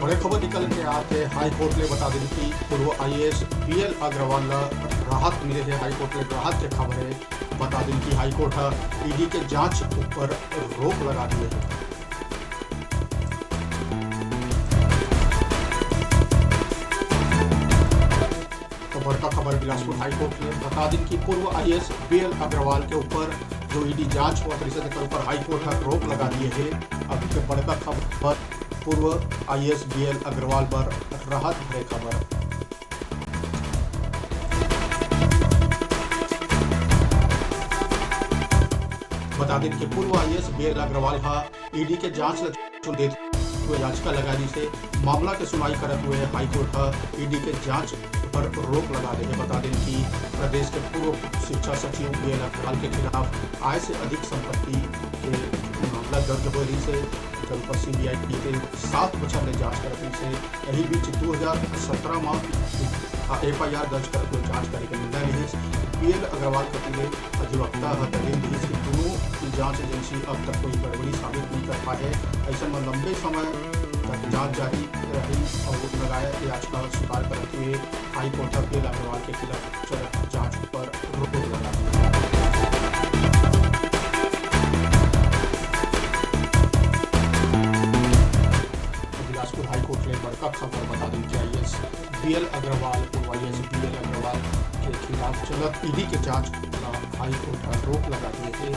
बड़े खबर निकल के आते हाई कोर्ट ने बता दी कि पूर्व आईएएस बीएल अग्रवाल राहत मिले है। हाई कोर्ट ने राहत के खबर है बता दी कि हाई कोर्ट ईडी के जांच पर रोक लगा दी है। तो बड़का खबर बिलासपुर हाई कोर्ट ने बता दी कि पूर्व आईएएस बीएल अग्रवाल के ऊपर जो ईडी जांच हुआ परिषद के ऊपर हाई कोर्ट ने रोक लगा दी है। अभी के बड़का खबर पूर्व आईएएस बीएल अग्रवाल पर राहत है खबर। बता दें कि पूर्व आईएएस बीएल अग्रवाल का ईडी के जांच देते हुए याचिका लगाने से मामला की सुनवाई करते हुए हाईकोर्ट का ईडी के जांच पर रोक लगा दी है। बता दें कि प्रदेश के पूर्व शिक्षा सचिव बीएल अग्रवाल के खिलाफ आय से अधिक संपत्ति के मामला दर्ज होने से जनपद सीबीआई के 7 बच्चा ने जांच करने से यही बीच 2017 में एफआईआर दर्ज करके जांच करके निर्णय लिया। बीएल अग्रवाल के अधिवक्ता दलील दी कि दोनों की जांच एजेंसी अब तक कोई गड़बड़ी साबित नहीं कर पाए है। ऐसे में लंबे समय तक जांच जारी रही और लगाया याचिका स्वीकार करते हुए हाईकोर्ट बीएल अग्रवाल के खिलाफ जांच पर रोक लगा दी। बिलासपुर हाईकोर्ट ने बड़का खबर बता दी कि आईएएस बीएल अग्रवाल पूर्व आईएएस बीएल अग्रवाल के खिलाफ चलत ईडी के जांच हाईकोर्ट का रोक लगा दिए थे।